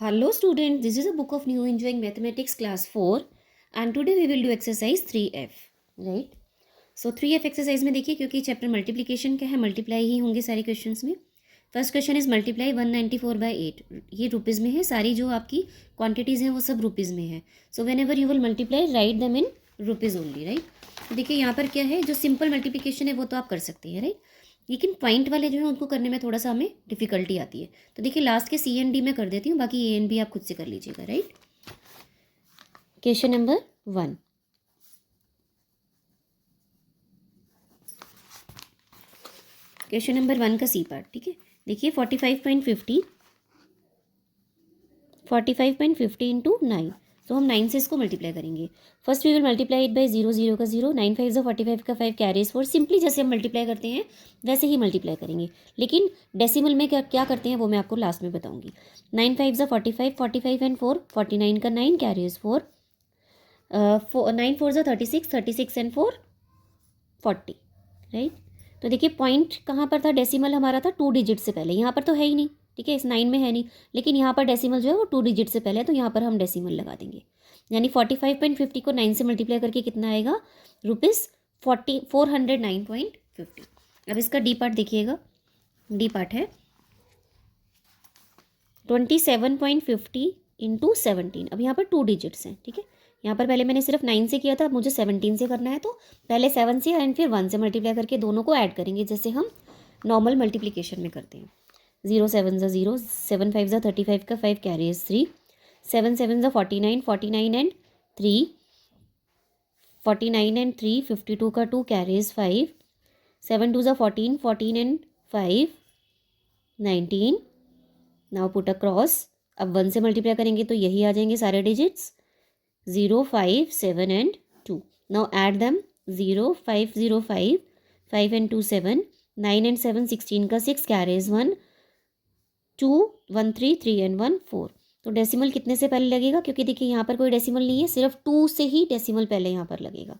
Hello students, this is a book of New Enjoying Mathematics class 4 and today we will do exercise 3F, right? So 3F exercise में देखिए क्योंकि chapter multiplication का है, multiply ही होंगे सारे questions में। First question is multiply 194/8, ये rupees में है, सारी जो आपकी क्वांटिटीज़ हैं वो सब रुपीज़ में है। So when ever you will multiply write them in rupees only, right. तो देखिए यहाँ पर क्या है, जो सिंपल मल्टीप्लिकेशन है वो तो आप कर सकते हैं, राइट, लेकिन पॉइंट वाले जो है उनको करने में थोड़ा सा हमें डिफिकल्टी आती है। तो देखिए लास्ट के सी एंड डी में कर देती हूँ, बाकी ए एंड बी आप खुद से कर लीजिएगा, right. Question number 1, question number 1 का सी पार्ट, ठीक है। देखिए 45.50 इंटू 9, तो हम 9 से इसको मल्टीप्लाई करेंगे। First we will multiply it by 0, 0 का 0, 9 5 जो 45 का 5 कैरीज 4। सिंपली जैसे हम मल्टीप्लाई करते हैं वैसे ही मल्टीप्लाई करेंगे, लेकिन डेसिमल में क्या क्या करते हैं वो मैं आपको लास्ट में बताऊंगी। 9 5 जो 45, 45 एंड 4 49 का 9 कैरीज 4, 9 4 जो 36, 36 एंड 4 40, राइट। तो देखिए पॉइंट कहाँ पर था, डेसिमल हमारा था 2 डिजिट से पहले, यहाँ पर तो है ही नहीं, ठीक है, इस 9 में है नहीं, लेकिन यहाँ पर डेसिमल जो है वो 2 डिजिट से पहले है, तो यहाँ पर हम डेसिमल लगा देंगे। यानी 45.50 को 9 से मल्टीप्लाई करके कितना आएगा, ₹409.50। अब इसका डी पार्ट देखिएगा, डी पार्ट है 27.50 इंटू 17। अब यहाँ पर 2 डिजिट्स हैं, ठीक है। यहाँ पर पहले मैंने सिर्फ 9 से किया था, अब मुझे 17 से करना है, तो पहले 7 से एंड फिर 1 से मल्टीप्लाई करके दोनों को ऐड करेंगे जैसे हम नॉर्मल मल्टीप्लिकेशन में करते हैं। 0 7 ज़ा 0, 7 5 ज़ा 35 का 5 कैरीज 3, 7 7 ज़ा 49, 49 एंड 3, 49 एंड 3 52 का 2 कैरीज 5, 7 2 ज़ा 14, 14 एंड 5 19। नाउ पुट अक्रॉस, अब 1 से मल्टीप्लाई करेंगे तो यही आ जाएंगे सारे digits, 0 5 7 and 2। Now add them, 0 5 0 5, 5 and 2 7, 9 and 7 16 का 6 कैरीज 1, 2 1 3 3 एंड 1 4। तो डेसिमल कितने से पहले लगेगा, क्योंकि देखिए यहाँ पर कोई डेसिमल नहीं है, सिर्फ 2 से ही डेसिमल पहले यहाँ पर लगेगा,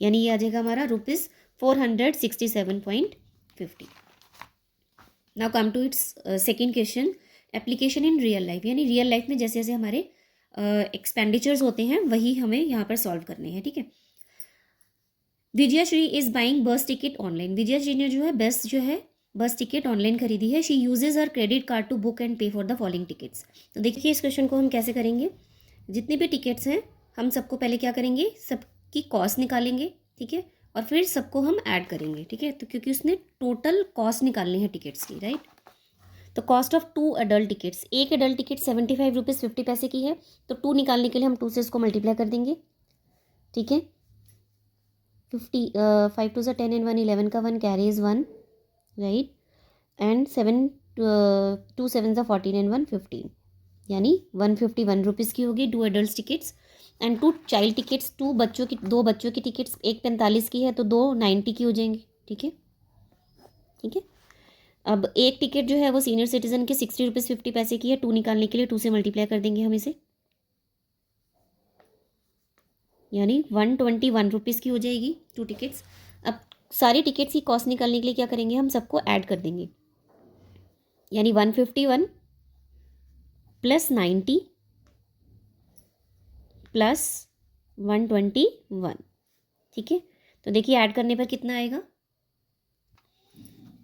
यानी ये आ जाएगा हमारा ₹467.50। Now come to its second question, application in real life, यानी रियल लाइफ में जैसे जैसे हमारे एक्सपेंडिचर्स होते हैं वही हमें यहाँ पर सॉल्व करने हैं, ठीक है। Vijaya Shri is buying bus ticket online, Vijaya Shri ने जो है बस टिकट ऑनलाइन खरीदी है। She uses her credit card to book and pay for the following tickets. तो देखिए इस क्वेश्चन को हम कैसे करेंगे, जितने भी टिकट्स हैं हम सबको पहले क्या करेंगे, सबकी कॉस्ट निकालेंगे, ठीक है, और फिर सबको हम ऐड करेंगे, ठीक है। तो क्योंकि उसने टोटल कॉस्ट निकालनी है टिकट्स की, राइट। तो कॉस्ट ऑफ 2 अडल्ट टिकट्स, एक अडल्ट टिकट 75 रुपीज़ 50 पैसे की है, तो 2 निकालने के लिए हम 2 से इसको मल्टीप्लाई कर देंगे, ठीक है। 5 2 ज़ा 10 एंड 1 11 का 1 कैरीज 1, राइट, एंड 7 2 7 ज़ा 14 एंड 1 15, यानी 151 रुपीज़ की होगी 2 adult tickets and 2 child tickets, 2 बच्चों की टिकट्स, एक 45 की है तो 2 90 की हो जाएंगी, ठीक है, ठीक है। अब एक टिकट जो है वो सीनियर सिटीजन के 60 रुपीज़ 50 पैसे की है, 2 निकालने के लिए 2 से मल्टीप्लाई कर देंगे हम इसे, यानी 121 रुपीज़ की हो जाएगी 2 टिकट्स। अब सारी टिकट्स की कॉस्ट निकालने के लिए क्या करेंगे, हम सबको ऐड कर देंगे, यानी 151 प्लस 90 प्लस 121, ठीक है। तो देखिए ऐड करने पर कितना आएगा,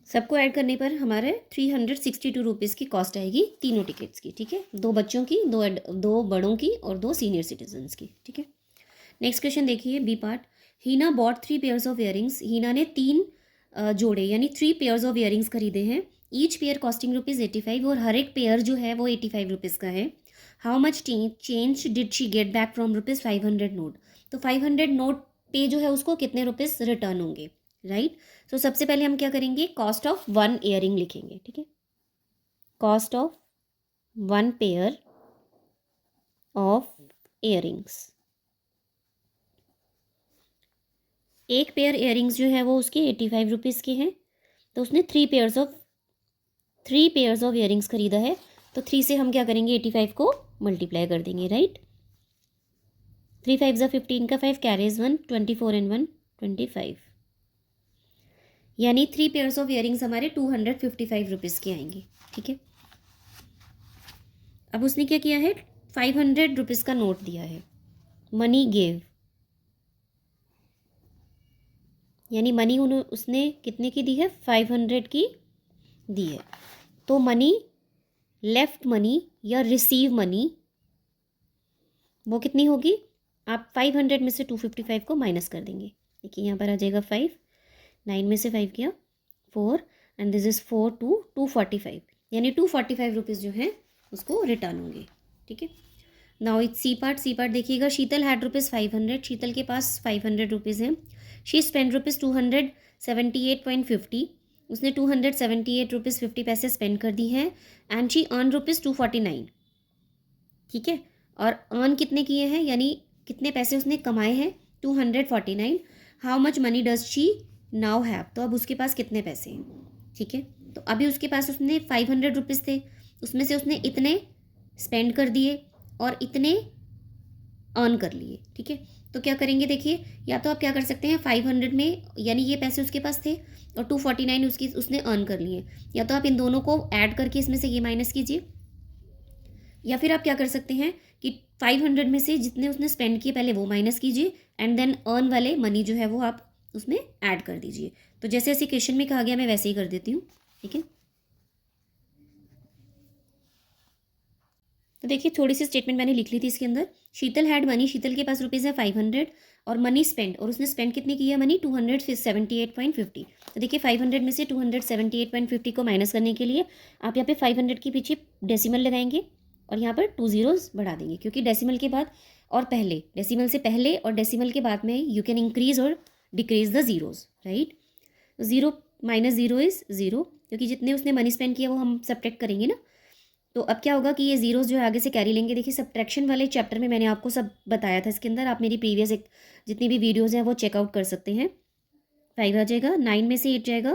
सबको ऐड करने पर हमारे 362 रुपीज़ की कॉस्ट आएगी तीनों टिकट्स की, ठीक है, 2 बच्चों की, 2 बड़ों की और 2 सीनियर सिटीजन्स की, ठीक है। नेक्स्ट क्वेश्चन देखिए B part, Heena bought 3 pairs of earrings, Heena ने 3 जोड़े यानी 3 पेयर्स ऑफ इयरिंग्स खरीदे हैं। ईच पेयर कॉस्टिंग ₹85 और हर एक पेयर जो है वो 85 रुपीज़ का है। How much change did she get back from ₹500 note, तो 500 नोट पे जो है उसको कितने रुपीज़ रिटर्न होंगे, राइट। तो सबसे पहले हम क्या करेंगे, कॉस्ट ऑफ 1 इयरिंग लिखेंगे, ठीक है, cost of 1 pair of earrings. एक पेयर इयरिंग्स जो है वो उसके 85 रुपीज़ के हैं, तो उसने 3 पेयर्स ऑफ इयरिंग्स खरीदा है, तो 3 से हम क्या करेंगे 85 को मल्टीप्लाई कर देंगे, राइट। 3 5 ज़ा 15 का 5 कैरीज 1, 24 एंड 1 25, यानी 3 पेयर्स ऑफ इयरिंग्स हमारे 255 रुपीज़ के आएंगे, ठीक है। अब उसने क्या किया है, 500 रुपीज़ का नोट दिया है, मनी गेव, यानी मनी उसने कितने की दी है, 500 की दी है। तो मनी, लेफ्ट मनी या रिसीव मनी, वो कितनी होगी, आप 500 में से 255 को माइनस कर देंगे। देखिए यहाँ पर आ जाएगा 5, 9 में से 5 किया 4, एंड दिस इज़ 4 टू 245, यानी 245 रुपीज़ जो है उसको रिटर्न होंगे। ठीक है, now it's C part. C part देखिएगा, शीतल हैड रुपीज़ 500, शीतल के पास 500 रुपीज़ हैं। शी स्पेंड रुपीज़ 278.50, उसने 278 रुपीज़ 50 पैसे स्पेंड कर दी हैं, एंड शी अर्न रुपीज़ 249। ठीक है, और अर्न कितने किए हैं, यानी कितने पैसे उसने कमाए हैं, 249। How much money does she now have, तो अब उसके पास कितने पैसे हैं। ठीक है, तो अभी उसके पास उसने 500 रुपीज़ थे, उसमें से उसने इतने स्पेंड कर दिए और इतने अर्न कर लिए। ठीक है, तो क्या करेंगे, देखिए या तो आप क्या कर सकते हैं, 500 में, यानी ये पैसे उसके पास थे और 249 उसने अर्न कर लिए, या तो आप इन दोनों को ऐड करके इसमें से ये माइनस कीजिए, या फिर आप क्या कर सकते हैं कि 500 में से जितने उसने स्पेंड किए पहले वो माइनस कीजिए, एंड देन अर्न वाले मनी जो है वो आप उसमें ऐड कर दीजिए। तो जैसे ऐसे क्वेश्चन में कहा गया मैं वैसे ही कर देती हूँ। ठीक है, तो देखिए थोड़ी सी स्टेटमेंट मैंने लिख ली थी इसके अंदर। शीतल हैड मनी, शीतल के पास रुपीज़ है 500, और मनी स्पेंड, और उसने स्पेंड कितनी की है मनी, 278.50। तो देखिए 500 में से 278.50 को माइनस करने के लिए आप यहाँ पे 500 के पीछे डेसिमल लगाएंगे और यहाँ पर 2 ज़ीरोज़ बढ़ा देंगे, क्योंकि डेसिमल के बाद और पहले, डेसिमल से पहले और डेसिमल के बाद में यू कैन इंक्रीज और decrease the zeros, right. Zero minus zero is zero, क्योंकि जितने उसने मनी स्पेंड किया वो हम सब्ट्रैक्ट करेंगे ना। तो अब क्या होगा कि ये ज़ीरोज़ जो है आगे से कैरी लेंगे। देखिए सब्ट्रैक्शन वाले चैप्टर में मैंने आपको सब बताया था इसके अंदर, आप मेरी प्रीवियस जितनी भी वीडियोज़ हैं वो चेकआउट कर सकते हैं। 5 आ जाएगा, 9 में से 8 जाएगा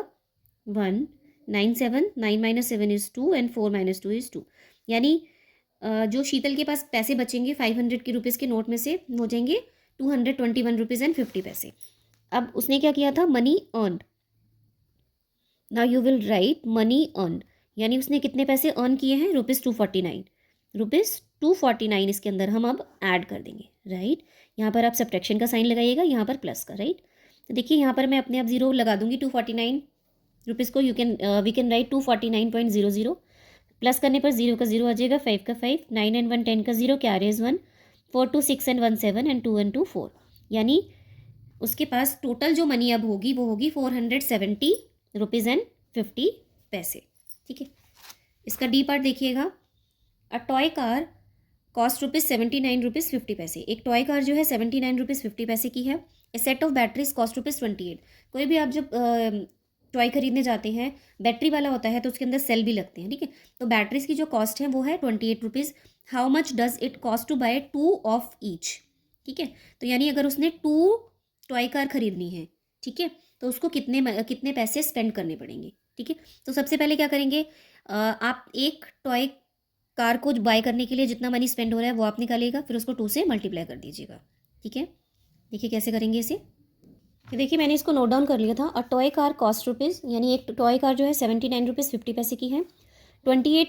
1, 9 7, 9 minus 7 is 2, and 4 minus 2 is 2, यानी जो शीतल के पास पैसे बचेंगे 500 के रुपीज़ के नोट में से हो जाएंगे 221 रुपीज़ एंड 50 पैसे। अब उसने क्या किया था, money earned, now you will write money earned, यानी उसने कितने पैसे अर्न किए हैं, ₹249, ₹249 इसके अंदर हम अब ऐड कर देंगे, राइट। यहाँ पर आप सब्ट्रैक्शन का साइन लगाइएगा, यहाँ पर प्लस का, राइट। तो देखिए यहाँ पर मैं अपने आप जीरो लगा दूंगी, 249 रुपीज़ को वी कैन राइट 249.00, प्लस करने पर जीरो का जीरो आ जाएगा, 5 का 5, 9 एंड 1 10 का zero, carries 1, 4 2 6 and 1 7, and 2 and 2 4, यानी उसके पास टोटल जो मनी अब होगी वो होगी 470 रुपीज़ एंड 50 पैसे। ठीक है, इसका डी पार्ट देखिएगा, अ टॉय कार कॉस्ट ₹79.50। एक टॉय कार जो है 79.50 की है। ए सेट ऑफ बैटरीज कॉस्ट ₹28। कोई भी आप जब टॉय खरीदने जाते हैं, बैटरी वाला होता है तो उसके अंदर सेल भी लगते हैं, ठीक है। तो बैटरीज की जो कॉस्ट है वो है ₹28। How much does it cost to buy 2 of each, ठीक है। तो यानी अगर उसने 2 टॉय कार खरीदनी है, ठीक है, तो उसको कितने पैसे स्पेंड करने पड़ेंगे, ठीक है। तो सबसे पहले क्या करेंगे, आप एक टॉय कार को बाय करने के लिए जितना मनी स्पेंड हो रहा है वो आप निकालिएगा, फिर उसको 2 से मल्टीप्लाई कर दीजिएगा, ठीक है। देखिए कैसे करेंगे इसे, देखिए मैंने इसको नोट डाउन कर लिया था। A toy car cost rupees, यानी एक टॉय कार जो है 79.50 की है। 28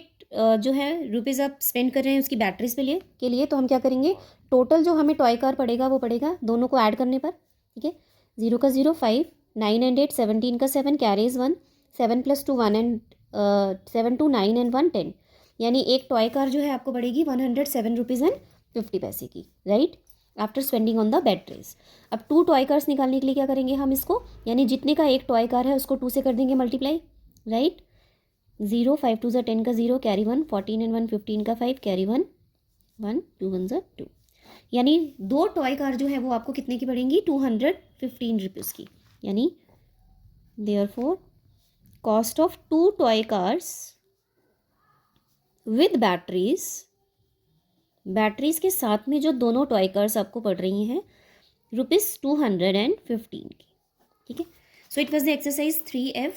जो है रुपीज़ आप स्पेंड कर रहे हैं उसकी बैटरीज के लिए, तो हम क्या करेंगे, टोटल जो हमें टॉय कार पड़ेगा वो पड़ेगा दोनों को ऐड करने पर, ठीक है। 0 का 0 5, 9 एंड 8 17 का 7, कैरीज 1, 7 + 2 1 एंड 7 2 9 एंड 1 10, यानी एक टॉय कार जो है आपको पड़ेगी 107 रुपीज़ एंड 50 पैसे की, right, after spending on the batteries. अब 2 टॉय कार्स निकालने के लिए क्या करेंगे हम इसको, यानी जितने का एक टॉय कार है उसको 2 से कर देंगे मल्टीप्लाई, राइट। 0 5 2 10 का 0, कैरी 1, 14 एंड 1 15 का 5, कैरी 1 1 2 1 2, यानी 2 टॉय कार जो है वो आपको कितने की पड़ेंगी, 215 रुपीज़ की, यानी therefore cost of 2 toy cars with batteries के साथ में जो दोनों टॉय कार्स आपको पड़ रही हैं ₹215 की, ठीक है। So it was the exercise 3F,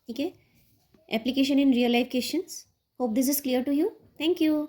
ठीक है, application in real life questions. Hope this is clear to you. Thank you.